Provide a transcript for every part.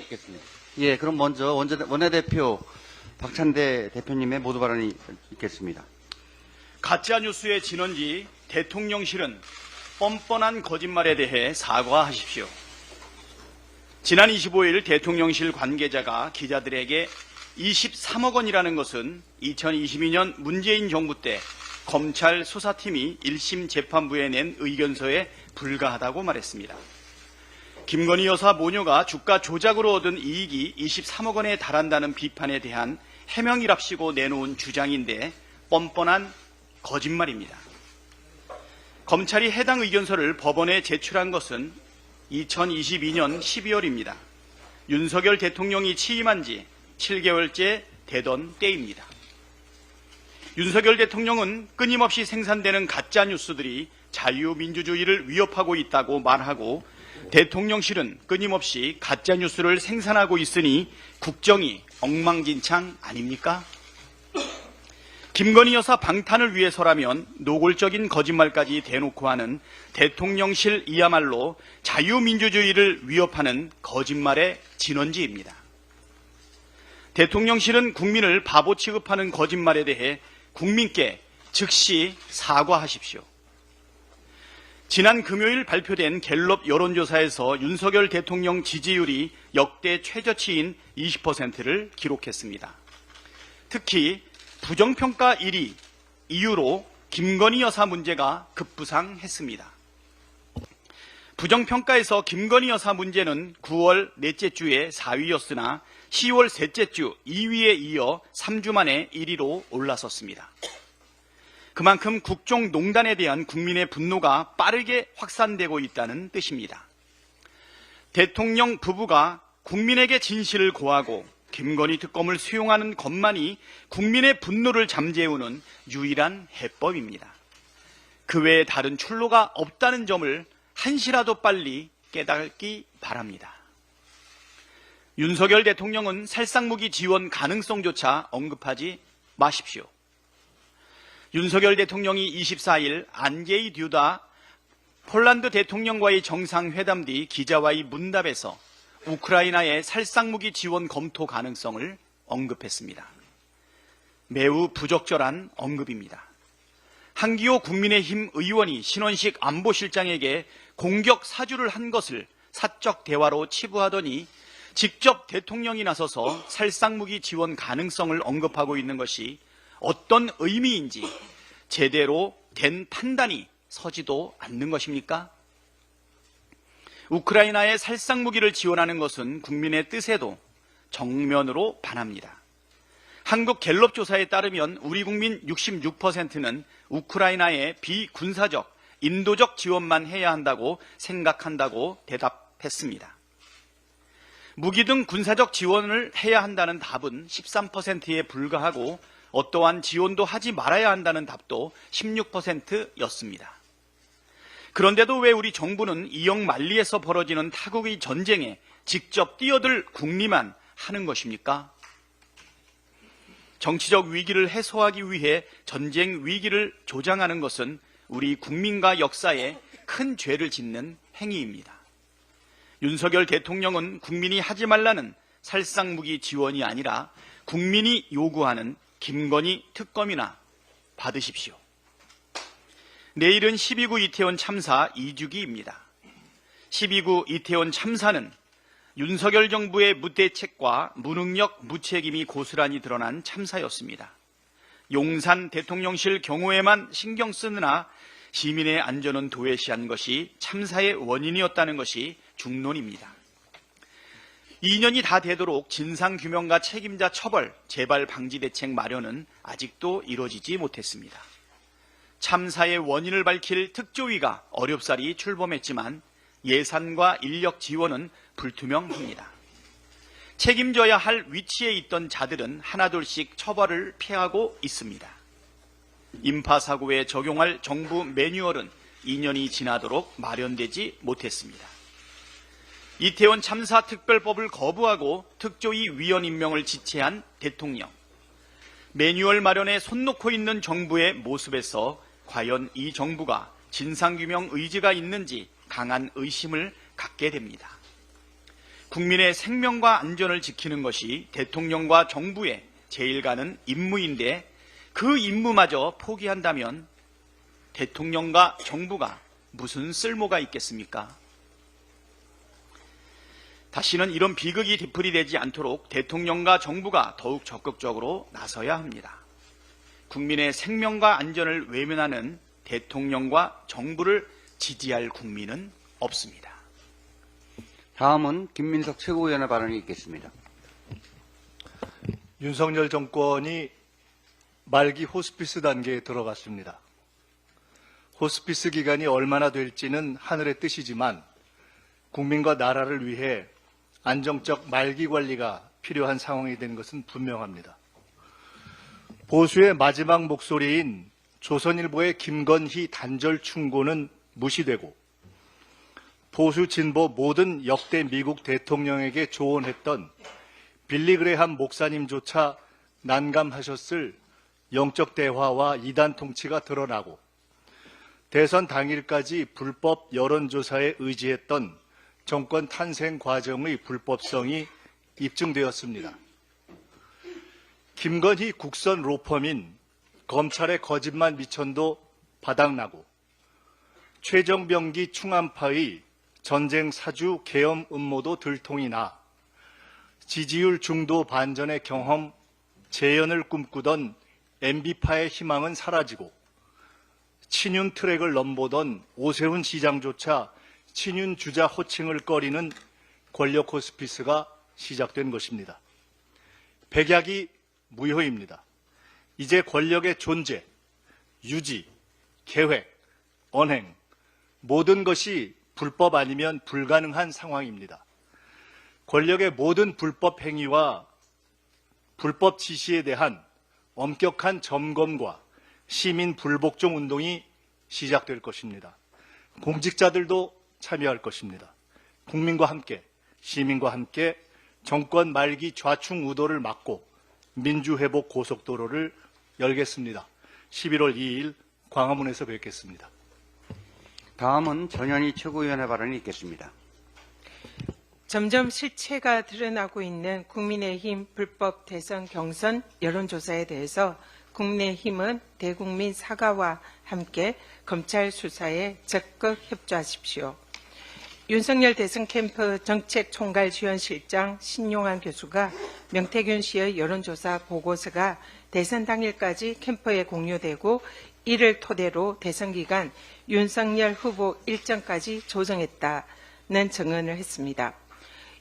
있겠습니다. 예, 그럼 먼저 원내대표 박찬대 대표님의 모두 발언이 있겠습니다. 가짜뉴스의 진원지 대통령실은 뻔뻔한 거짓말에 대해 사과하십시오. 지난 25일 대통령실 관계자가 기자들에게 23억 원이라는 것은 2022년 문재인 정부 때 검찰 수사팀이 1심 재판부에 낸 의견서에 불과하다고 말했습니다. 김건희 여사 모녀가 주가 조작으로 얻은 이익이 23억 원에 달한다는 비판에 대한 해명이랍시고 내놓은 주장인데 뻔뻔한 거짓말입니다. 검찰이 해당 의견서를 법원에 제출한 것은 2022년 12월입니다. 윤석열 대통령이 취임한 지 7개월째 되던 때입니다. 윤석열 대통령은 끊임없이 생산되는 가짜뉴스들이 자유민주주의를 위협하고 있다고 말하고 대통령실은 끊임없이 가짜뉴스를 생산하고 있으니 국정이 엉망진창 아닙니까? 김건희 여사 방탄을 위해서라면 노골적인 거짓말까지 대놓고 하는 대통령실이야말로 자유민주주의를 위협하는 거짓말의 진원지입니다. 대통령실은 국민을 바보 취급하는 거짓말에 대해 국민께 즉시 사과하십시오. 지난 금요일 발표된 갤럽 여론조사에서 윤석열 대통령 지지율이 역대 최저치인 20%를 기록했습니다. 특히 부정평가 1위 이유로 김건희 여사 문제가 급부상했습니다. 부정평가에서 김건희 여사 문제는 9월 넷째 주에 4위였으나 10월 셋째 주 2위에 이어 3주 만에 1위로 올라섰습니다. 그만큼 국정농단에 대한 국민의 분노가 빠르게 확산되고 있다는 뜻입니다. 대통령 부부가 국민에게 진실을 고하고 김건희 특검을 수용하는 것만이 국민의 분노를 잠재우는 유일한 해법입니다. 그 외에 다른 출로가 없다는 점을 한시라도 빨리 깨닫기 바랍니다. 윤석열 대통령은 살상무기 지원 가능성조차 언급하지 마십시오. 윤석열 대통령이 24일 안제이 듀다 폴란드 대통령과의 정상회담 뒤 기자와의 문답에서 우크라이나의 살상무기 지원 검토 가능성을 언급했습니다. 매우 부적절한 언급입니다. 한기호 국민의힘 의원이 신원식 안보실장에게 공격 사주를 한 것을 사적 대화로 치부하더니 직접 대통령이 나서서 살상무기 지원 가능성을 언급하고 있는 것이 어떤 의미인지 제대로 된 판단이 서지도 않는 것입니까? 우크라이나에 살상무기를 지원하는 것은 국민의 뜻에도 정면으로 반합니다. 한국 갤럽 조사에 따르면 우리 국민 66%는 우크라이나에 비군사적, 인도적 지원만 해야 한다고 생각한다고 대답했습니다. 무기 등 군사적 지원을 해야 한다는 답은 13%에 불과하고 어떠한 지원도 하지 말아야 한다는 답도 16%였습니다. 그런데도 왜 우리 정부는 이역 만리에서 벌어지는 타국의 전쟁에 직접 뛰어들 궁리만 하는 것입니까? 정치적 위기를 해소하기 위해 전쟁 위기를 조장하는 것은 우리 국민과 역사에 큰 죄를 짓는 행위입니다. 윤석열 대통령은 국민이 하지 말라는 살상무기 지원이 아니라 국민이 요구하는 김건희 특검이나 받으십시오. 내일은 12구 이태원 참사 2주기입니다. 12구 이태원 참사는 윤석열 정부의 무대책과 무능력, 무책임이 고스란히 드러난 참사였습니다. 용산 대통령실 경호에만 신경 쓰느라 시민의 안전은 도외시한 것이 참사의 원인이었다는 것이 중론입니다. 2년이 다 되도록 진상규명과 책임자 처벌, 재발 방지 대책 마련은 아직도 이루어지지 못했습니다. 참사의 원인을 밝힐 특조위가 어렵사리 출범했지만 예산과 인력 지원은 불투명합니다. 책임져야 할 위치에 있던 자들은 하나둘씩 처벌을 피하고 있습니다. 인파사고에 적용할 정부 매뉴얼은 2년이 지나도록 마련되지 못했습니다. 이태원 참사 특별법을 거부하고 특조위 위원 임명을 지체한 대통령. 매뉴얼 마련에 손 놓고 있는 정부의 모습에서 과연 이 정부가 진상규명 의지가 있는지 강한 의심을 갖게 됩니다. 국민의 생명과 안전을 지키는 것이 대통령과 정부의 제일 가는 임무인데 그 임무마저 포기한다면 대통령과 정부가 무슨 쓸모가 있겠습니까? 다시는 이런 비극이 되풀이되지 않도록 대통령과 정부가 더욱 적극적으로 나서야 합니다. 국민의 생명과 안전을 외면하는 대통령과 정부를 지지할 국민은 없습니다. 다음은 김민석 최고위원의 발언이 있겠습니다. 윤석열 정권이 말기 호스피스 단계에 들어갔습니다. 호스피스 기간이 얼마나 될지는 하늘의 뜻이지만 국민과 나라를 위해 안정적 말기 관리가 필요한 상황이 된 것은 분명합니다. 보수의 마지막 목소리인 조선일보의 김건희 단절 충고는 무시되고 보수 진보 모든 역대 미국 대통령에게 조언했던 빌리 그레함 목사님조차 난감하셨을 영적 대화와 이단 통치가 드러나고 대선 당일까지 불법 여론조사에 의지했던 정권 탄생 과정의 불법성이 입증되었습니다. 김건희 국선 로펌인 검찰의 거짓말 미천도 바닥나고 최정병기 충암파의 전쟁 사주 계엄 음모도 들통이 나 지지율 중도 반전의 경험, 재연을 꿈꾸던 MB파의 희망은 사라지고 친윤 트랙을 넘보던 오세훈 시장조차 친윤 주자 호칭을 꺼리는 권력 호스피스가 시작된 것입니다. 백약이 무효입니다. 이제 권력의 존재, 유지, 계획, 언행 모든 것이 불법 아니면 불가능한 상황입니다. 권력의 모든 불법 행위와 불법 지시에 대한 엄격한 점검과 시민 불복종 운동이 시작될 것입니다. 공직자들도 참여할 것입니다. 국민과 함께, 시민과 함께 정권 말기 좌충 우도를 막고 민주회복 고속도로를 열겠습니다. 11월 2일 광화문에서 뵙겠습니다. 다음은 전현희 최고위원의 발언이 있겠습니다. 점점 실체가 드러나고 있는 국민의힘 불법 대선 경선 여론조사에 대해서 국민의힘은 대국민 사과와 함께 검찰 수사에 적극 협조하십시오. 윤석열 대선 캠프 정책총괄지원실장 신용환 교수가 명태균 씨의 여론조사 보고서가 대선 당일까지 캠프에 공유되고 이를 토대로 대선 기간 윤석열 후보 일정까지 조정했다는 증언을 했습니다.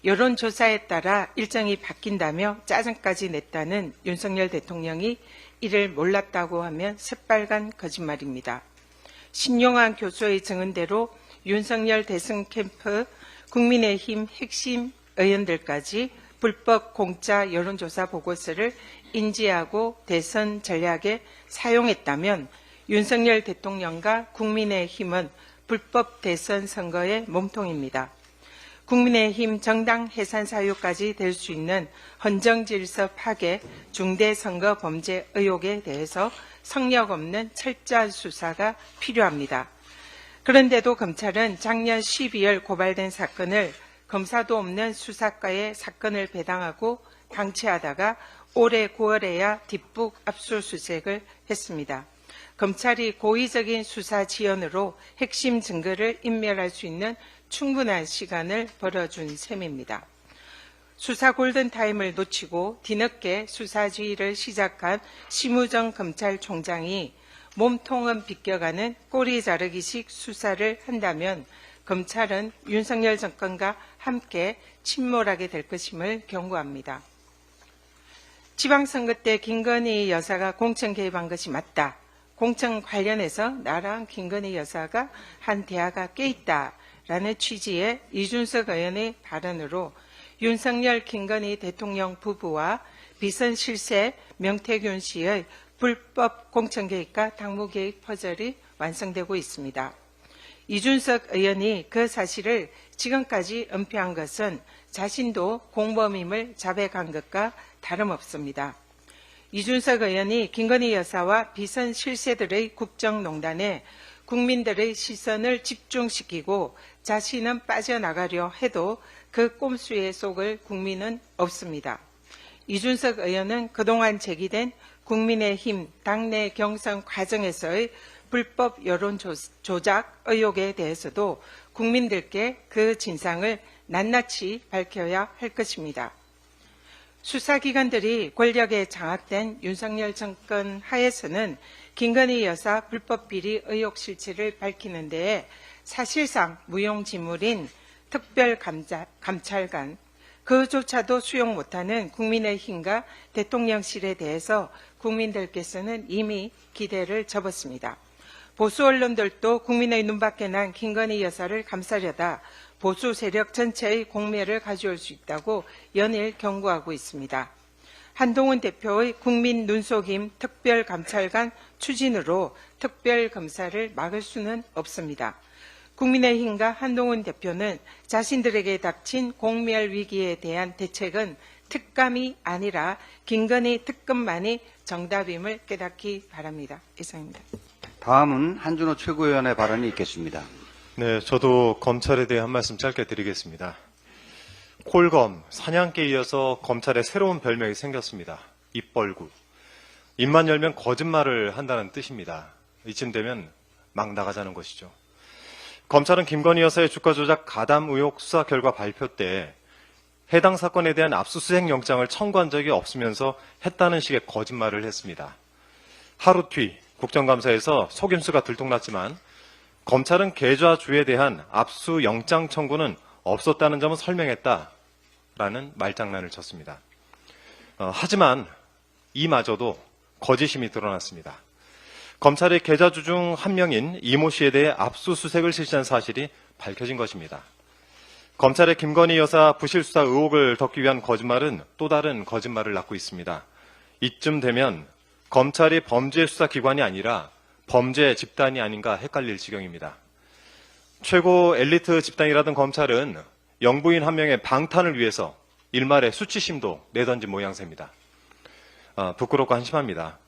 여론조사에 따라 일정이 바뀐다며 짜증까지 냈다는 윤석열 대통령이 이를 몰랐다고 하면 새빨간 거짓말입니다. 신용환 교수의 증언대로 윤석열 대선 캠프 국민의힘 핵심 의원들까지 불법 공짜 여론조사 보고서를 인지하고 대선 전략에 사용했다면 윤석열 대통령과 국민의힘은 불법 대선 선거의 몸통입니다. 국민의힘 정당 해산 사유까지 될 수 있는 헌정질서 파괴, 중대선거 범죄 의혹에 대해서 성역 없는 철저한 수사가 필요합니다. 그런데도 검찰은 작년 12월 고발된 사건을 검사도 없는 수사과에 사건을 배당하고 방치하다가 올해 9월에야 뒷북 압수수색을 했습니다. 검찰이 고의적인 수사 지연으로 핵심 증거를 인멸할 수 있는 충분한 시간을 벌어준 셈입니다. 수사 골든타임을 놓치고 뒤늦게 수사지휘를 시작한 심우정 검찰총장이 몸통은 비껴가는 꼬리 자르기식 수사를 한다면 검찰은 윤석열 정권과 함께 침몰하게 될 것임을 경고합니다. 지방선거 때 김건희 여사가 공천 개입한 것이 맞다. 공천 관련해서 나랑 김건희 여사가 한 대화가 깨있다라는 취지의 이준석 의원의 발언으로 윤석열 김건희 대통령 부부와 비선 실세 명태균 씨의 불법 공천 개입과 당무 개입 퍼즐이 완성되고 있습니다. 이준석 의원이 그 사실을 지금까지 은폐한 것은 자신도 공범임을 자백한 것과 다름없습니다. 이준석 의원이 김건희 여사와 비선 실세들의 국정농단에 국민들의 시선을 집중시키고 자신은 빠져나가려 해도 그 꼼수에 속을 국민은 없습니다. 이준석 의원은 그동안 제기된 국민의힘 당내 경선 과정에서의 불법 여론 조작 의혹에 대해서도 국민들께 그 진상을 낱낱이 밝혀야 할 것입니다. 수사기관들이 권력에 장악된 윤석열 정권 하에서는 김건희 여사 불법 비리 의혹 실체를 밝히는 데에 사실상 무용지물인 특별감찰관, 그조차도 수용 못하는 국민의힘과 대통령실에 대해서 국민들께서는 이미 기대를 접었습니다. 보수 언론들도 국민의 눈밖에 난 김건희 여사를 감싸려다 보수 세력 전체의 공멸을 가져올 수 있다고 연일 경고하고 있습니다. 한동훈 대표의 국민 눈속임 특별감찰관 추진으로 특별검사를 막을 수는 없습니다. 국민의힘과 한동훈 대표는 자신들에게 닥친 공멸 위기에 대한 대책은 특감이 아니라 김건희 특검만이 정답임을 깨닫기 바랍니다. 이상입니다. 다음은 한준호 최고위원의 발언이 있겠습니다. 네, 저도 검찰에 대해 한 말씀 짧게 드리겠습니다. 콜검, 사냥개에 이어서 검찰에 새로운 별명이 생겼습니다. 입벌구. 입만 열면 거짓말을 한다는 뜻입니다. 이쯤 되면 막 나가자는 것이죠. 검찰은 김건희 여사의 주가 조작 가담 의혹 수사 결과 발표 때 해당 사건에 대한 압수수색 영장을 청구한 적이 없으면서 했다는 식의 거짓말을 했습니다. 하루 뒤 국정감사에서 속임수가 들통났지만 검찰은 계좌주에 대한 압수 영장 청구는 없었다는 점은 설명했다라는 말장난을 쳤습니다. 하지만 이마저도 거짓임이 드러났습니다. 검찰의 계좌주 중 한 명인 이모 씨에 대해 압수수색을 실시한 사실이 밝혀진 것입니다. 검찰의 김건희 여사 부실수사 의혹을 덮기 위한 거짓말은 또 다른 거짓말을 낳고 있습니다. 이쯤 되면 검찰이 범죄 수사기관이 아니라 범죄 집단이 아닌가 헷갈릴 지경입니다. 최고 엘리트 집단이라던 검찰은 영부인 한 명의 방탄을 위해서 일말의 수치심도 내던진 모양새입니다. 부끄럽고 한심합니다.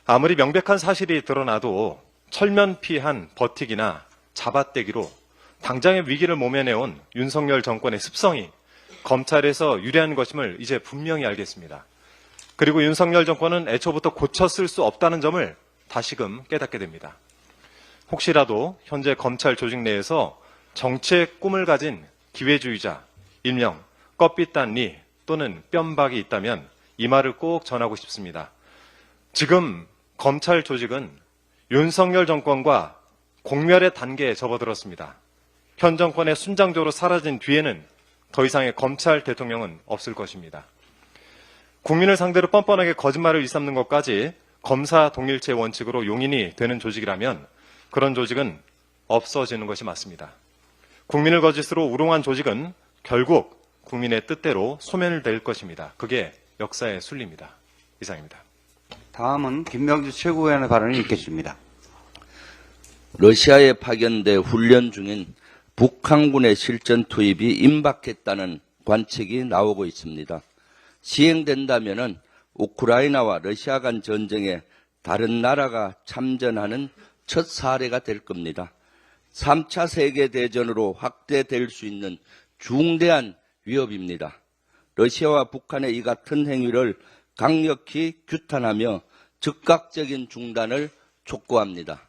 아무리 명백한 사실이 드러나도 철면피한 버티기나 잡아떼기로 당장의 위기를 모면해온 윤석열 정권의 습성이 검찰에서 유리한 것임을 이제 분명히 알겠습니다. 그리고 윤석열 정권은 애초부터 고쳤을 수 없다는 점을 다시금 깨닫게 됩니다. 혹시라도 현재 검찰 조직 내에서 정치의 꿈을 가진 기회주의자, 일명 껍빛단리 또는 뼘박이 있다면 이 말을 꼭 전하고 싶습니다. 지금 검찰 조직은 윤석열 정권과 공멸의 단계에 접어들었습니다. 현 정권의 순장조로 사라진 뒤에는 더 이상의 검찰 대통령은 없을 것입니다. 국민을 상대로 뻔뻔하게 거짓말을 일삼는 것까지 검사 동일체 원칙으로 용인이 되는 조직이라면 그런 조직은 없어지는 것이 맞습니다. 국민을 거짓으로 우롱한 조직은 결국 국민의 뜻대로 소멸될 것입니다. 그게 역사의 순리입니다. 이상입니다. 다음은 김명주 최고위원의 발언이 있겠습니다. 러시아에 파견돼 훈련 중인 북한군의 실전 투입이 임박했다는 관측이 나오고 있습니다. 시행된다면은 우크라이나와 러시아 간 전쟁에 다른 나라가 참전하는 첫 사례가 될 겁니다. 3차 세계대전으로 확대될 수 있는 중대한 위협입니다. 러시아와 북한의 이 같은 행위를 강력히 규탄하며 즉각적인 중단을 촉구합니다.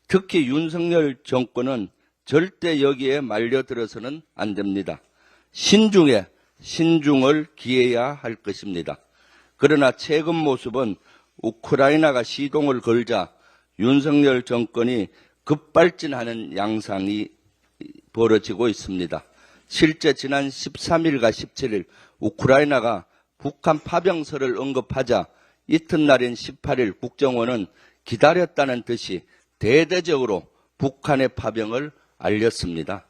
특히 윤석열 정권은 절대 여기에 말려들어서는 안 됩니다. 신중에 신중을 기해야 할 것입니다. 그러나 최근 모습은 우크라이나가 시동을 걸자 윤석열 정권이 급발진하는 양상이 벌어지고 있습니다. 실제 지난 13일과 17일 우크라이나가 북한 파병설을 언급하자 이튿날인 18일 국정원은 기다렸다는 듯이 대대적으로 북한의 파병을 알렸습니다.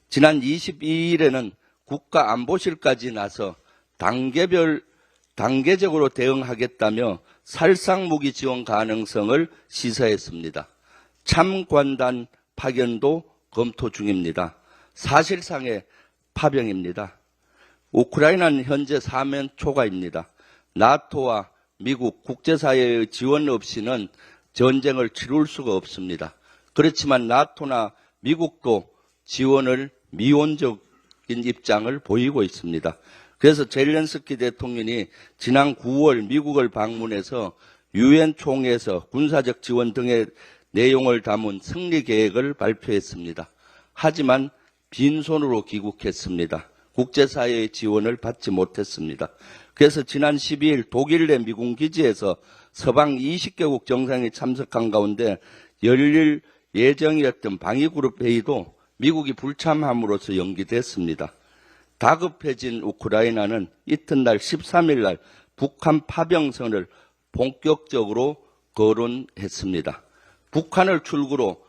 지난 22일에는 국가안보실까지 나서 단계적으로 대응하겠다며 살상무기 지원 가능성을 시사했습니다. 참관단 파견도 검토 중입니다. 사실상의 파병입니다. 우크라이나는 현재 사면 초과입니다. 나토와 미국 국제사회의 지원 없이는 전쟁을 치룰 수가 없습니다. 그렇지만 나토나 미국도 지원을 미온적인 입장을 보이고 있습니다. 그래서 젤렌스키 대통령이 지난 9월 미국을 방문해서 유엔 총회에서 군사적 지원 등의 내용을 담은 승리 계획을 발표했습니다. 하지만 빈손으로 귀국했습니다. 국제사회의 지원을 받지 못했습니다. 그래서 지난 12일 독일 내 미군 기지에서 서방 20개국 정상이 참석한 가운데 열릴 예정이었던 방위그룹 회의도 미국이 불참함으로써 연기됐습니다. 다급해진 우크라이나는 이튿날 13일 날 북한 파병선을 본격적으로 거론했습니다. 북한을 출구로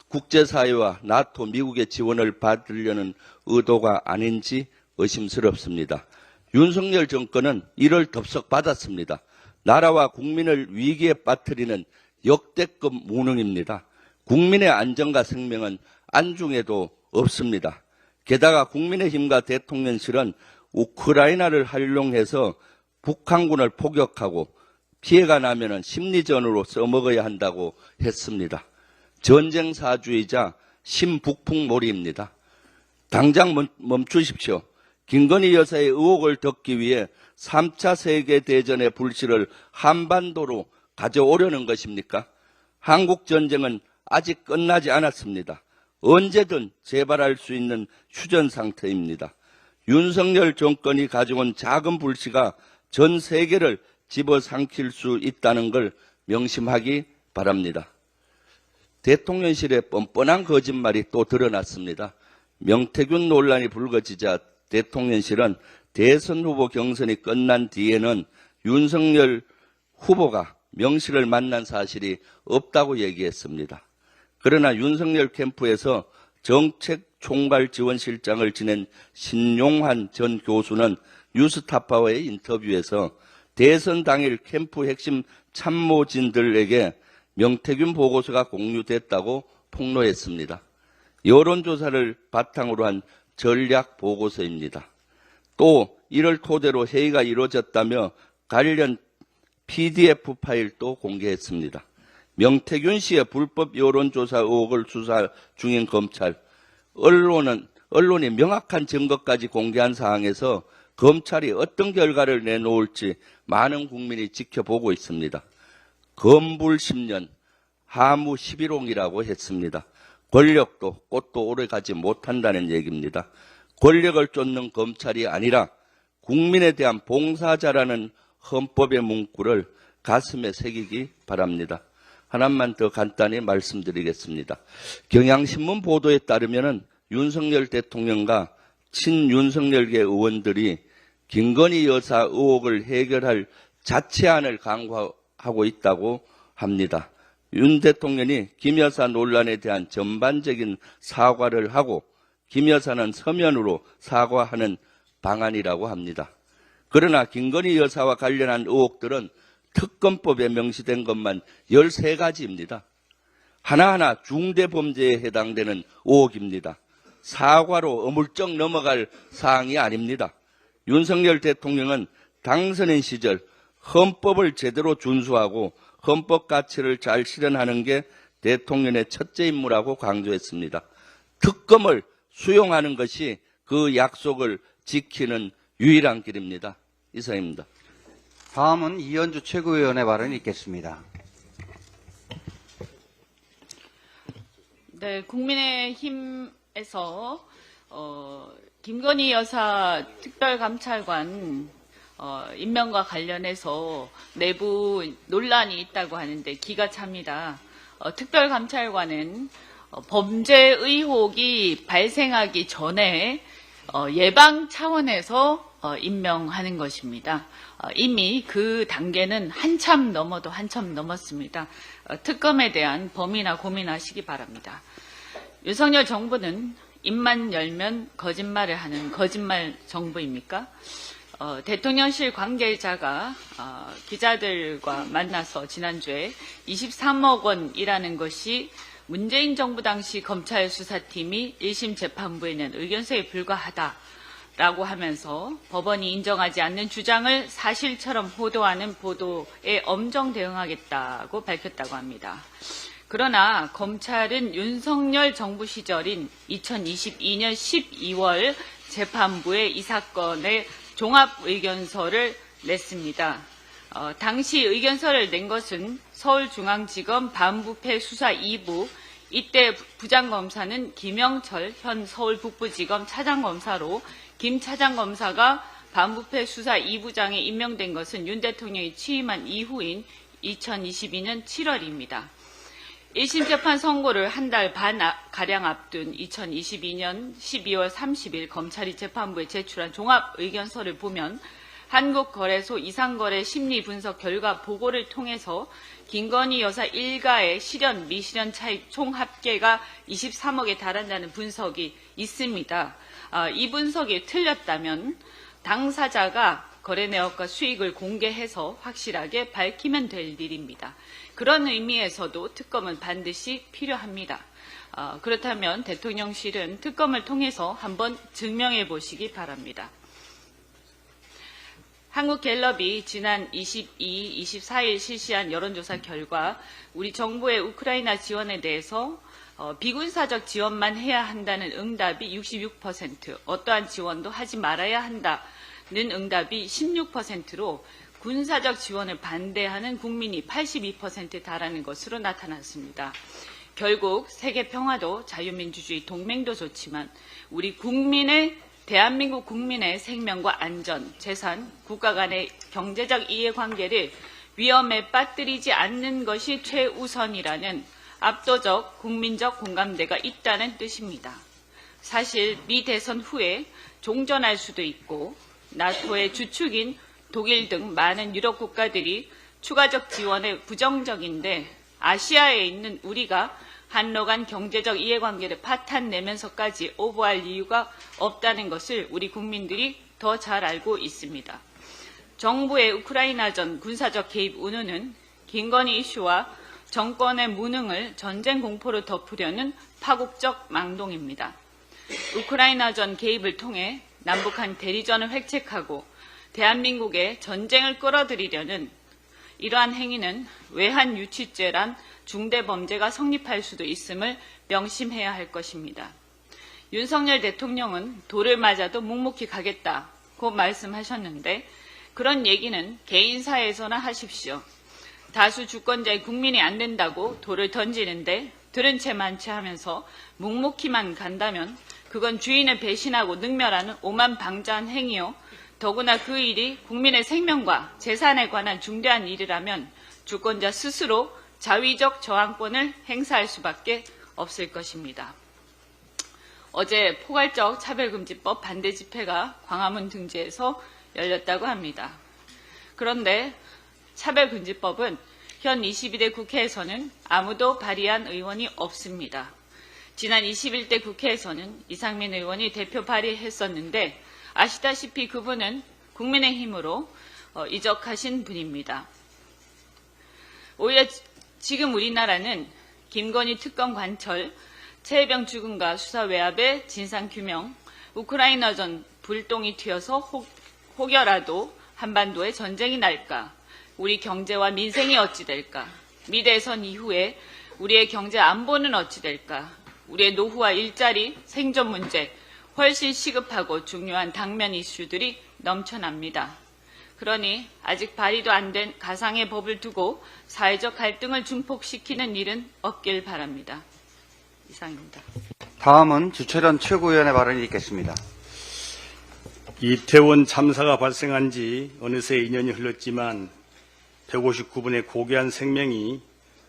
국제사회와 나토, 미국의 지원을 받으려는 의도가 아닌지 의심스럽습니다. 윤석열 정권은 이를 덥석 받았습니다. 나라와 국민을 위기에 빠뜨리는 역대급 무능입니다. 국민의 안전과 생명은 안중에도 없습니다. 게다가 국민의힘과 대통령실은 우크라이나를 활용해서 북한군을 포격하고 피해가 나면 심리전으로 써먹어야 한다고 했습니다. 전쟁사주이자 신북풍몰이입니다. 당장 멈추십시오. 김건희 여사의 의혹을 덮기 위해 3차 세계대전의 불씨를 한반도로 가져오려는 것입니까? 한국전쟁은 아직 끝나지 않았습니다. 언제든 재발할 수 있는 휴전 상태입니다. 윤석열 정권이 가져온 작은 불씨가 전 세계를 집어삼킬 수 있다는 걸 명심하기 바랍니다. 대통령실의 뻔뻔한 거짓말이 또 드러났습니다. 명태균 논란이 불거지자 대통령실은 대선 후보 경선이 끝난 뒤에는 윤석열 후보가 명실을 만난 사실이 없다고 얘기했습니다. 그러나 윤석열 캠프에서 정책총괄지원실장을 지낸 신용환 전 교수는 뉴스타파와의 인터뷰에서 대선 당일 캠프 핵심 참모진들에게 명태균 보고서가 공유됐다고 폭로했습니다. 여론조사를 바탕으로 한 전략 보고서입니다. 또 이를 토대로 회의가 이루어졌다며 관련 PDF 파일도 공개했습니다. 명태균 씨의 불법 여론조사 의혹을 수사 중인 검찰, 언론이 명확한 증거까지 공개한 사항에서 검찰이 어떤 결과를 내놓을지 많은 국민이 지켜보고 있습니다. 검불 10년, 하무 11홍이라고 했습니다. 권력도 꽃도 오래가지 못한다는 얘기입니다. 권력을 쫓는 검찰이 아니라 국민에 대한 봉사자라는 헌법의 문구를 가슴에 새기기 바랍니다. 하나만 더 간단히 말씀드리겠습니다. 경향신문 보도에 따르면 윤석열 대통령과 친윤석열계 의원들이 김건희 여사 의혹을 해결할 자체안을 강구하고 있다고 합니다. 윤 대통령이 김 여사 논란에 대한 전반적인 사과를 하고 김 여사는 서면으로 사과하는 방안이라고 합니다. 그러나 김건희 여사와 관련한 의혹들은 특검법에 명시된 것만 13가지입니다. 하나하나 중대범죄에 해당되는 의혹입니다. 사과로 어물쩍 넘어갈 사항이 아닙니다. 윤석열 대통령은 당선인 시절 헌법을 제대로 준수하고 헌법 가치를 잘 실현하는 게 대통령의 첫째 임무라고 강조했습니다. 특검을 수용하는 것이 그 약속을 지키는 유일한 길입니다. 이상입니다. 다음은 이현주 최고위원의 발언이 있겠습니다. 네, 국민의힘에서 김건희 여사 특별감찰관 임명과 관련해서 내부 논란이 있다고 하는데 기가 찹니다. 특별감찰관은 범죄 의혹이 발생하기 전에 예방 차원에서 임명하는 것입니다. 이미 그 단계는 한참 넘었습니다. 특검에 대한 범위나 고민하시기 바랍니다. 윤석열 정부는 입만 열면 거짓말을 하는 거짓말 정부입니까? 대통령실 관계자가 기자들과 만나서 지난주에 23억 원이라는 것이 문재인 정부 당시 검찰 수사팀이 1심 재판부에 낸 의견서에 불과하다라고 하면서 법원이 인정하지 않는 주장을 사실처럼 호도하는 보도에 엄정 대응하겠다고 밝혔다고 합니다. 그러나 검찰은 윤석열 정부 시절인 2022년 12월 재판부에 이 사건의 종합의견서를 냈습니다. 당시 의견서를 낸 것은 서울중앙지검 반부패 수사 2부, 이때 부장검사는 김영철 현 서울북부지검 차장검사로 김 차장검사가 반부패 수사 2부장에 임명된 것은 윤 대통령이 취임한 이후인 2022년 7월입니다. 1심 재판 선고를 한 달 반 가량 앞둔 2022년 12월 30일 검찰이 재판부에 제출한 종합의견서를 보면 한국거래소 이상거래 심리분석 결과 보고를 통해서 김건희 여사 일가의 실현, 미실현 차익 총 합계가 23억에 달한다는 분석이 있습니다. 이 분석이 틀렸다면 당사자가 거래 내역과 수익을 공개해서 확실하게 밝히면 될 일입니다. 그런 의미에서도 특검은 반드시 필요합니다. 그렇다면 대통령실은 특검을 통해서 한번 증명해 보시기 바랍니다. 한국갤럽이 지난 22, 24일 실시한 여론조사 결과 우리 정부의 우크라이나 지원에 대해서 비군사적 지원만 해야 한다는 응답이 66%, 어떠한 지원도 하지 말아야 한다는 응답이 16%로 군사적 지원을 반대하는 국민이 82%에 달하는 것으로 나타났습니다. 결국 세계 평화도 자유민주주의 동맹도 좋지만 우리 대한민국 국민의 생명과 안전, 재산, 국가 간의 경제적 이해관계를 위험에 빠뜨리지 않는 것이 최우선이라는 압도적 국민적 공감대가 있다는 뜻입니다. 사실 미 대선 후에 종전할 수도 있고 나토의 주축인 독일 등 많은 유럽 국가들이 추가적 지원에 부정적인데 아시아에 있는 우리가 한로 간 경제적 이해관계를 파탄내면서까지 오버할 이유가 없다는 것을 우리 국민들이 더 잘 알고 있습니다. 정부의 우크라이나전 군사적 개입 운운은 김건희 이슈와 정권의 무능을 전쟁 공포로 덮으려는 파국적 망동입니다. 우크라이나전 개입을 통해 남북한 대리전을 획책하고 대한민국의 전쟁을 끌어들이려는 이러한 행위는 외환 유치죄란 중대범죄가 성립할 수도 있음을 명심해야 할 것입니다. 윤석열 대통령은 돌을 맞아도 묵묵히 가겠다고 말씀하셨는데 그런 얘기는 개인사에서나 하십시오. 다수 주권자의 국민이 안 된다고 돌을 던지는데 들은 채 만취 하면서 묵묵히만 간다면 그건 주인을 배신하고 능멸하는 오만방자한 행위요. 더구나 그 일이 국민의 생명과 재산에 관한 중대한 일이라면 주권자 스스로 자위적 저항권을 행사할 수밖에 없을 것입니다. 어제 포괄적 차별금지법 반대 집회가 광화문 등지에서 열렸다고 합니다. 그런데 차별금지법은 현 22대 국회에서는 아무도 발의한 의원이 없습니다. 지난 21대 국회에서는 이상민 의원이 대표 발의했었는데 아시다시피 그분은 국민의힘으로 이적하신 분입니다. 오히려 지금 우리나라는 김건희 특검 관철, 최혜병 죽음과 수사 외압의 진상규명, 우크라이나전 불똥이 튀어서 혹여라도 한반도에 전쟁이 날까, 우리 경제와 민생이 어찌 될까, 미 대선 이후에 우리의 경제 안보는 어찌 될까, 우리의 노후와 일자리, 생존 문제, 훨씬 시급하고 중요한 당면 이슈들이 넘쳐납니다. 그러니 아직 발의도 안 된 가상의 법을 두고 사회적 갈등을 증폭시키는 일은 없길 바랍니다. 이상입니다. 다음은 주철현 최고위원의 발언이 있겠습니다. 이태원 참사가 발생한 지 어느새 2년이 흘렀지만 159분의 고귀한 생명이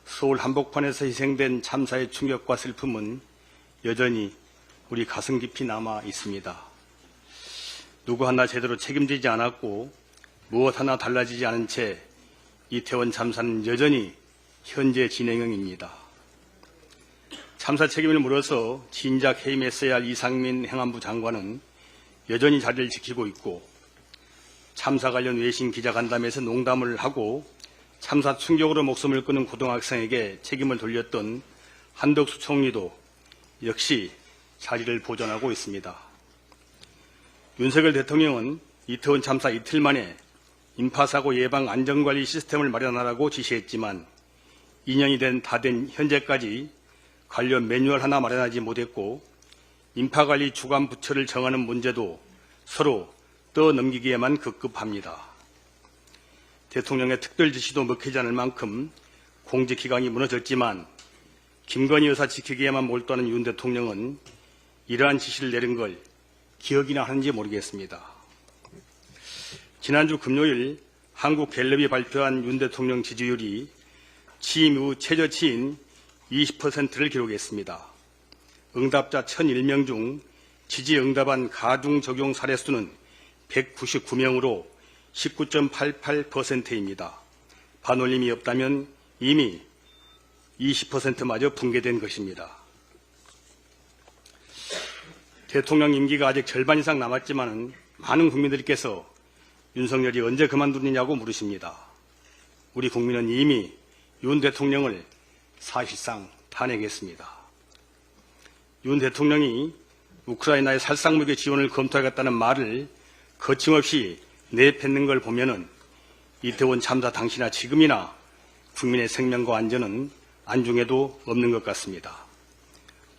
서울 한복판에서 희생된 참사의 충격과 슬픔은 여전히 우리 가슴 깊이 남아 있습니다. 누구 하나 제대로 책임지지 않았고 무엇 하나 달라지지 않은 채 이태원 참사는 여전히 현재 진행형입니다. 참사 책임을 물어서 진작 해임했어야 할 이상민 행안부 장관은 여전히 자리를 지키고 있고 참사 관련 외신 기자간담회에서 농담을 하고 참사 충격으로 목숨을 끊은 고등학생에게 책임을 돌렸던 한덕수 총리도 역시 자리를 보존하고 있습니다. 윤석열 대통령은 이태원 참사 이틀 만에 인파사고 예방 안전관리 시스템을 마련하라고 지시했지만 2년이 다 된 현재까지 관련 매뉴얼 하나 마련하지 못했고 인파관리 주관 부처를 정하는 문제도 서로 떠넘기기에만 급급합니다. 대통령의 특별 지시도 먹히지 않을 만큼 공직기강이 무너졌지만 김건희 여사 지키기에만 몰두하는 윤 대통령은 이러한 지시를 내린 걸 기억이나 하는지 모르겠습니다. 지난주 금요일 한국갤럽이 발표한 윤 대통령 지지율이 취임 후 최저치인 20%를 기록했습니다. 응답자 1001명 중 지지 응답한 가중 적용 사례 수는 199명으로 19.88%입니다. 반올림이 없다면 이미 20%마저 붕괴된 것입니다. 대통령 임기가 아직 절반 이상 남았지만 많은 국민들께서 윤석열이 언제 그만두느냐고 물으십니다. 우리 국민은 이미 윤 대통령을 사실상 탄핵했습니다. 윤 대통령이 우크라이나의 살상무기 지원을 검토하겠다는 말을 거침없이 내뱉는 걸 보면은 이태원 참사 당시나 지금이나 국민의 생명과 안전은 안중에도 없는 것 같습니다.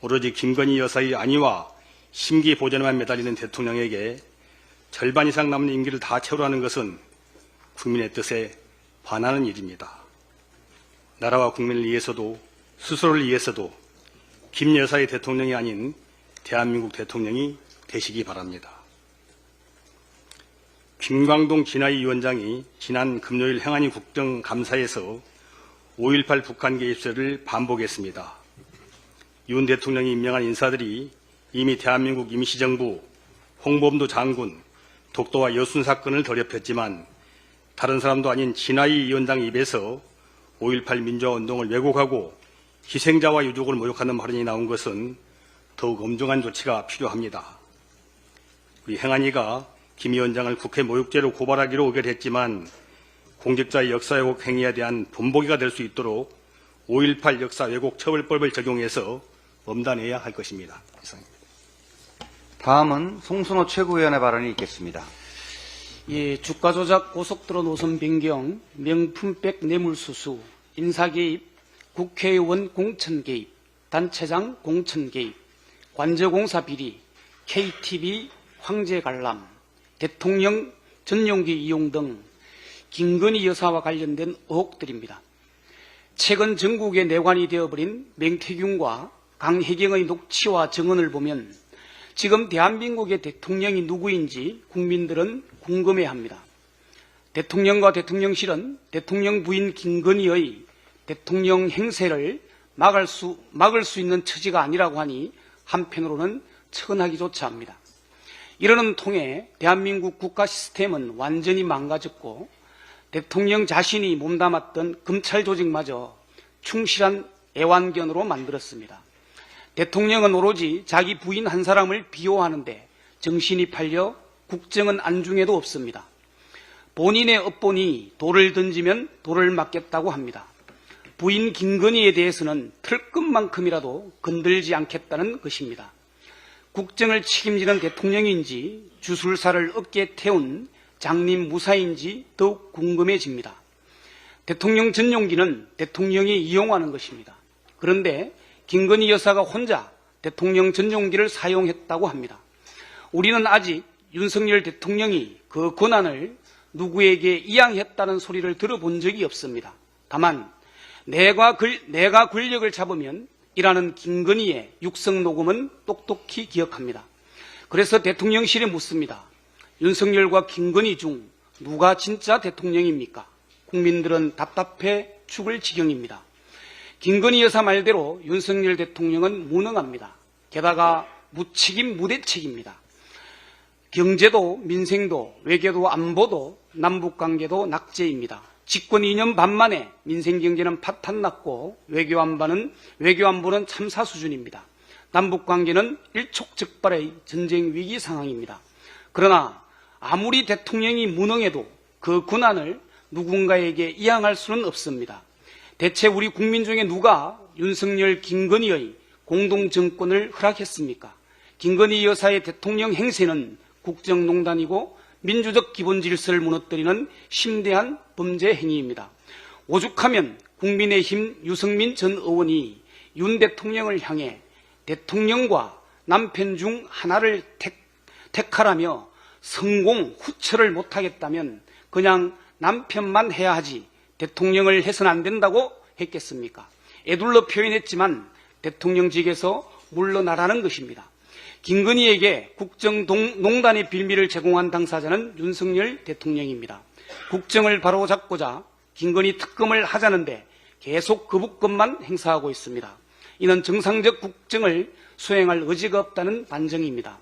오로지 김건희 여사의 안위와 심기 보전에만 매달리는 대통령에게 절반 이상 남은 임기를 다 채우라는 것은 국민의 뜻에 반하는 일입니다. 나라와 국민을 위해서도 스스로를 위해서도 김 여사의 대통령이 아닌 대한민국 대통령이 되시기 바랍니다. 김광동 진화위 위원장이 지난 금요일 행안위 국정감사에서 5.18 북한 개입설을 반복했습니다. 윤 대통령이 임명한 인사들이 이미 대한민국 임시정부, 홍범도 장군, 독도와 여순 사건을 더럽혔지만 다른 사람도 아닌 진화위 위원장 입에서 5.18 민주화운동을 왜곡하고 희생자와 유족을 모욕하는 발언이 나온 것은 더욱 엄중한 조치가 필요합니다. 우리 행안위가 김 위원장을 국회 모욕죄로 고발하기로 의결했지만 공직자의 역사 왜곡 행위에 대한 본보기가 될 수 있도록 5.18 역사 왜곡 처벌법을 적용해서 엄단해야 할 것입니다. 이상입니다. 다음은 송순호 최고위원의 발언이 있겠습니다. 예, 주가 조작, 고속도로 노선 변경, 명품백 뇌물수수, 인사개입, 국회의원 공천 개입, 단체장 공천 개입, 관저공사 비리, KTV 황제 관람, 대통령 전용기 이용 등 김건희 여사와 관련된 의혹들입니다. 최근 전국의 내관이 되어버린 맹태균과 강혜경의 녹취와 증언을 보면 지금 대한민국의 대통령이 누구인지 국민들은 궁금해합니다. 대통령과 대통령실은 대통령 부인 김건희의 대통령 행세를 막을 수 있는 처지가 아니라고 하니 한편으로는 측은하기조차 합니다. 이러는 통에 대한민국 국가 시스템은 완전히 망가졌고 대통령 자신이 몸담았던 검찰 조직마저 충실한 애완견으로 만들었습니다. 대통령은 오로지 자기 부인 한 사람을 비호하는데 정신이 팔려 국정은 안중에도 없습니다. 본인의 업보니 돌을 던지면 돌을 맞겠다고 합니다. 부인 김건희에 대해서는 털끝만큼이라도 건들지 않겠다는 것입니다. 국정을 책임지는 대통령인지 주술사를 어깨에 태운 장님 무사인지 더욱 궁금해집니다. 대통령 전용기는 대통령이 이용하는 것입니다. 그런데 김건희 여사가 혼자 대통령 전용기를 사용했다고 합니다. 우리는 아직 윤석열 대통령이 그 권한을 누구에게 이양했다는 소리를 들어본 적이 없습니다. 다만 내가 권력을 잡으면 이라는 김건희의 육성 녹음은 똑똑히 기억합니다. 그래서 대통령실에 묻습니다. 윤석열과 김건희 중 누가 진짜 대통령입니까? 국민들은 답답해 죽을 지경입니다. 김건희 여사 말대로 윤석열 대통령은 무능합니다. 게다가 무책임 무대책입니다. 경제도 민생도 외교도 안보도 남북관계도 낙제입니다. 집권 2년 반 만에 민생경제는 파탄났고 외교안보는 참사 수준입니다. 남북관계는 일촉즉발의 전쟁 위기 상황입니다. 그러나 아무리 대통령이 무능해도 그 권한을 누군가에게 이양할 수는 없습니다. 대체 우리 국민 중에 누가 윤석열, 김건희의 공동정권을 허락했습니까? 김건희 여사의 대통령 행세는 국정농단이고 민주적 기본 질서를 무너뜨리는 심대한 범죄 행위입니다. 오죽하면 국민의힘 유승민 전 의원이 윤 대통령을 향해 대통령과 남편 중 하나를 택하라며 성공 후처를 못하겠다면 그냥 남편만 해야 하지 대통령을 해서는 안 된다고 했겠습니까? 애둘러 표현했지만 대통령직에서 물러나라는 것입니다. 김건희에게 국정농단의 빌미를 제공한 당사자는 윤석열 대통령입니다. 국정을 바로잡고자 김건희 특검을 하자는데 계속 거부권만 행사하고 있습니다. 이는 정상적 국정을 수행할 의지가 없다는 반증입니다.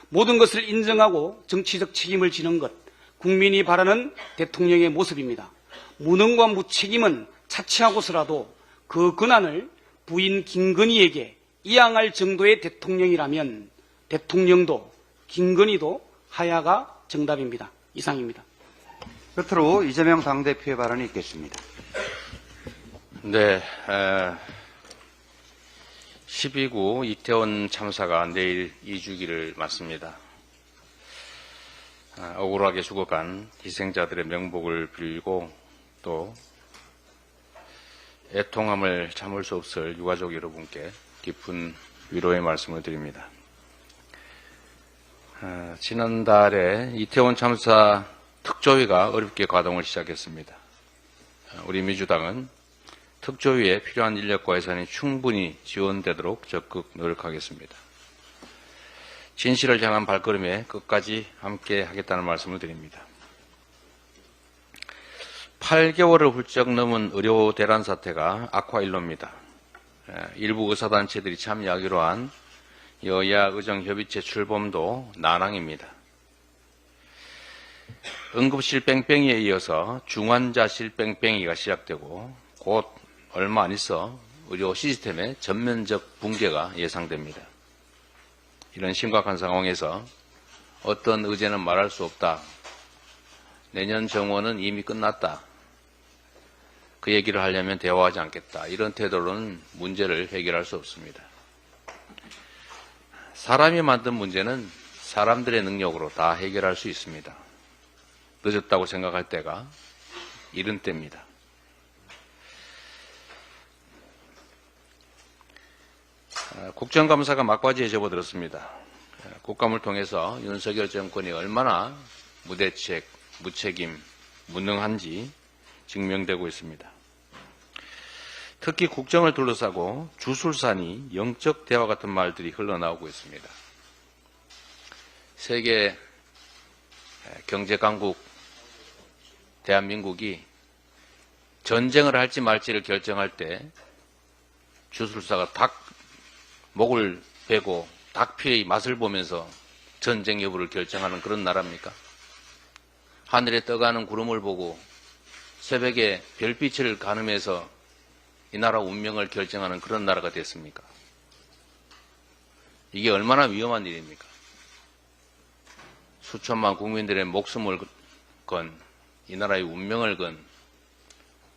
모든 것을 인정하고 정치적 책임을 지는 것, 국민이 바라는 대통령의 모습입니다. 무능과 무책임은 차치하고서라도 그 권한을 부인 김건희에게 이양할 정도의 대통령이라면 대통령도 김건희도 하야가 정답입니다. 이상입니다. 끝으로 이재명 당대표의 발언이 있겠습니다. 네, 12구 이태원 참사가 내일 2주기를 맞습니다. 억울하게 죽어간 희생자들의 명복을 빌고 또 애통함을 참을 수 없을 유가족 여러분께 깊은 위로의 말씀을 드립니다. 지난달에 이태원 참사 특조위가 어렵게 가동을 시작했습니다. 우리 민주당은 특조위에 필요한 인력과 예산이 충분히 지원되도록 적극 노력하겠습니다. 진실을 향한 발걸음에 끝까지 함께 하겠다는 말씀을 드립니다. 8개월을 훌쩍 넘은 의료 대란 사태가 악화일로입니다. 일부 의사단체들이 참여하기로 한 여야 의정협의체 출범도 난항입니다. 응급실 뺑뺑이에 이어서 중환자실 뺑뺑이가 시작되고 곧 얼마 안 있어 의료 시스템의 전면적 붕괴가 예상됩니다. 이런 심각한 상황에서 어떤 의제는 말할 수 없다. 내년 정원은 이미 끝났다. 그 얘기를 하려면 대화하지 않겠다. 이런 태도로는 문제를 해결할 수 없습니다. 사람이 만든 문제는 사람들의 능력으로 다 해결할 수 있습니다. 늦었다고 생각할 때가 이른 때입니다. 국정감사가 막바지에 접어들었습니다. 국감을 통해서 윤석열 정권이 얼마나 무대책, 무책임, 무능한지 증명되고 있습니다. 특히 국정을 둘러싸고 주술사니 영적 대화 같은 말들이 흘러나오고 있습니다. 세계 경제 강국 대한민국이 전쟁을 할지 말지를 결정할 때 주술사가 닭 목을 베고 닭피의 맛을 보면서 전쟁 여부를 결정하는 그런 나라입니까? 하늘에 떠가는 구름을 보고 새벽에 별빛을 가늠해서 이 나라 운명을 결정하는 그런 나라가 됐습니까? 이게 얼마나 위험한 일입니까? 수천만 국민들의 목숨을 건 이 나라의 운명을 건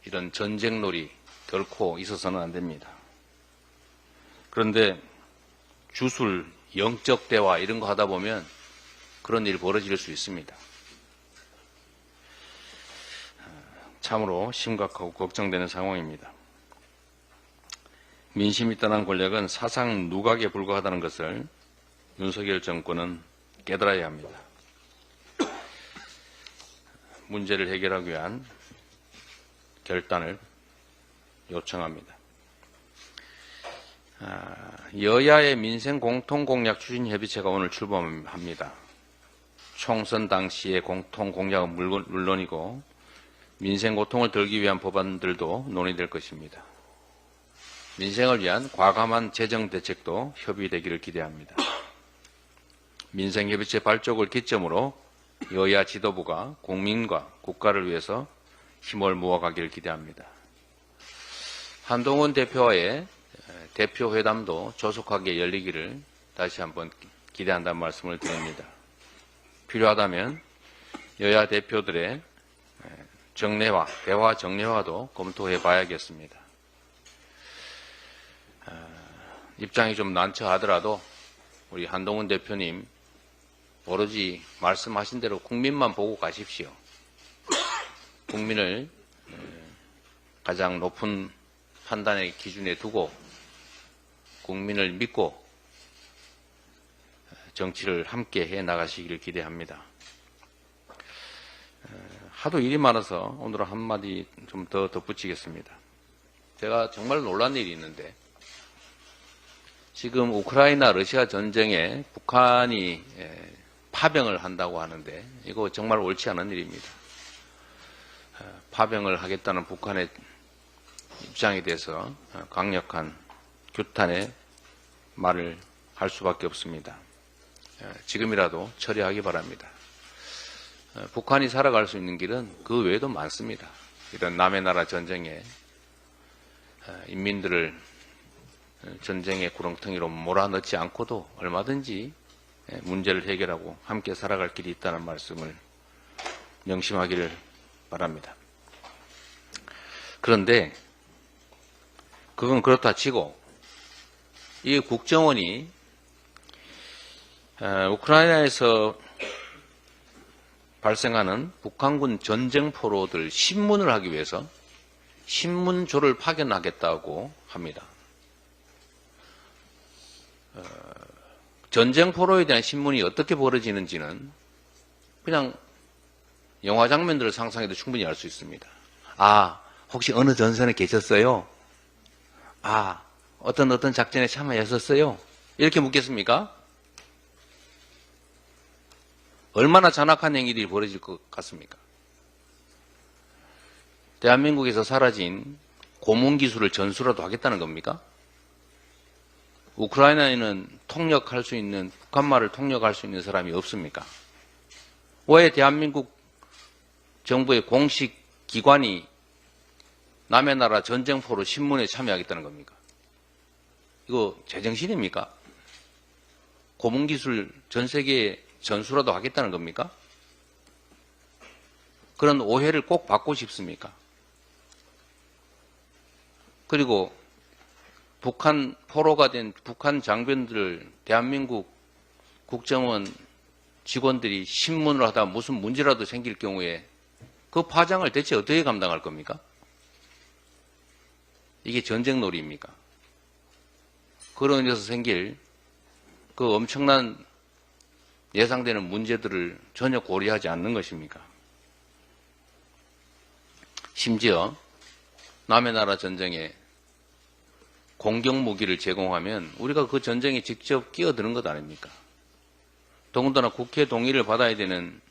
이런 전쟁놀이 결코 있어서는 안 됩니다. 그런데 주술, 영적 대화 이런 거 하다 보면 그런 일이 벌어질 수 있습니다. 참으로 심각하고 걱정되는 상황입니다. 민심이 떠난 권력은 사상 누각에 불과하다는 것을 윤석열 정권은 깨달아야 합니다. 문제를 해결하기 위한 결단을 요청합니다. 여야의 민생 공통공약 추진협의체가 오늘 출범합니다. 총선 당시의 공통공약은 물론이고 민생 고통을 덜기 위한 법안들도 논의될 것입니다. 민생을 위한 과감한 재정 대책도 협의되기를 기대합니다. 민생협의체 발족을 기점으로 여야 지도부가 국민과 국가를 위해서 힘을 모아가기를 기대합니다. 한동훈 대표와의 대표회담도 조속하게 열리기를 다시 한번 기대한다는 말씀을 드립니다. 필요하다면 여야 대표들의 정례화, 대화 정례화도 검토해 봐야겠습니다. 입장이 좀 난처하더라도 우리 한동훈 대표님 오로지 말씀하신 대로 국민만 보고 가십시오. 국민을 가장 높은 판단의 기준에 두고 국민을 믿고 정치를 함께 해 나가시기를 기대합니다. 하도 일이 많아서 오늘은 한마디 좀 더 덧붙이겠습니다. 제가 정말 놀란 일이 있는데 지금 우크라이나 러시아 전쟁에 북한이 파병을 한다고 하는데 이거 정말 옳지 않은 일입니다. 파병을 하겠다는 북한의 입장에 대해서 강력한 규탄의 말을 할 수밖에 없습니다. 지금이라도 처리하기 바랍니다. 북한이 살아갈 수 있는 길은 그 외에도 많습니다. 이런 남의 나라 전쟁에 인민들을 전쟁의 구렁텅이로 몰아넣지 않고도 얼마든지 문제를 해결하고 함께 살아갈 길이 있다는 말씀을 명심하기를 바랍니다. 그런데 그건 그렇다 치고 이 국정원이 우크라이나에서 발생하는 북한군 전쟁 포로들 신문을 하기 위해서 신문조를 파견하겠다고 합니다. 전쟁 포로에 대한 신문이 어떻게 벌어지는지는 그냥 영화 장면들을 상상해도 충분히 알 수 있습니다. 아, 혹시 어느 전선에 계셨어요? 아, 어떤 작전에 참여하셨어요? 이렇게 묻겠습니까? 얼마나 잔악한 행위들이 벌어질 것 같습니까? 대한민국에서 사라진 고문기술을 전수라도 하겠다는 겁니까? 우크라이나에는 통역할 수 있는, 북한말을 통역할 수 있는 사람이 없습니까? 왜 대한민국 정부의 공식 기관이 남의 나라 전쟁포로 신문에 참여하겠다는 겁니까? 이거 제정신입니까? 고문기술 전 세계에 전수라도 하겠다는 겁니까? 그런 오해를 꼭 받고 싶습니까? 그리고 북한 포로가 된 북한 장병들을 대한민국 국정원 직원들이 신문을 하다 무슨 문제라도 생길 경우에 그 파장을 대체 어떻게 감당할 겁니까? 이게 전쟁놀이입니까? 그런 데서 생길 그 엄청난 예상되는 문제들을 전혀 고려하지 않는 것입니까? 심지어 남의 나라 전쟁에 공격 무기를 제공하면 우리가 그 전쟁에 직접 끼어드는 것 아닙니까? 더군다나 국회 동의를 받아야 되는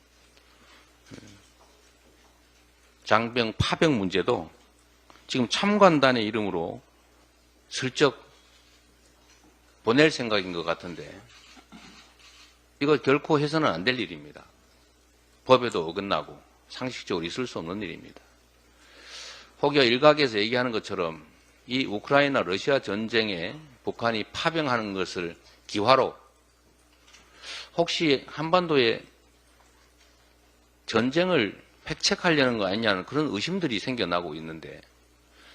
장병 파병 문제도 지금 참관단의 이름으로 슬쩍 보낼 생각인 것 같은데 이거 결코 해서는 안 될 일입니다. 법에도 어긋나고 상식적으로 있을 수 없는 일입니다. 혹여 일각에서 얘기하는 것처럼 이 우크라이나 러시아 전쟁에 북한이 파병하는 것을 기화로 혹시 한반도에 전쟁을 획책하려는 거 아니냐는 그런 의심들이 생겨나고 있는데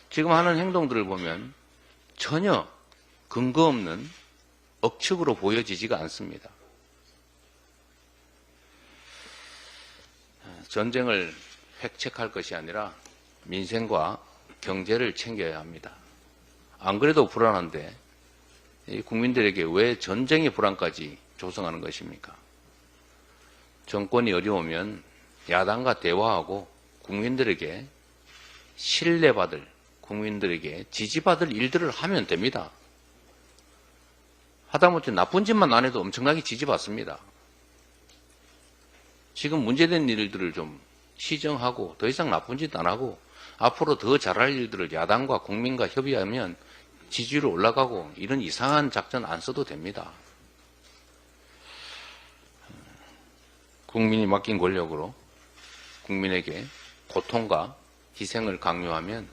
지금 하는 행동들을 보면 전혀 근거 없는 억측으로 보여지지가 않습니다. 전쟁을 획책할 것이 아니라 민생과 경제를 챙겨야 합니다. 안 그래도 불안한데 국민들에게 왜 전쟁의 불안까지 조성하는 것입니까? 정권이 어려우면 야당과 대화하고 국민들에게 신뢰받을, 국민들에게 지지받을 일들을 하면 됩니다. 하다못해 나쁜 짓만 안 해도 엄청나게 지지받습니다. 지금 문제된 일들을 좀 시정하고 더 이상 나쁜 짓 안 하고 앞으로 더 잘할 일들을 야당과 국민과 협의하면 지지율이 올라가고 이런 이상한 작전 안 써도 됩니다. 국민이 맡긴 권력으로 국민에게 고통과 희생을 강요하면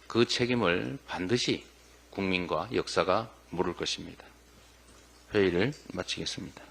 그 책임을 반드시 국민과 역사가 물을 것입니다. 회의를 마치겠습니다.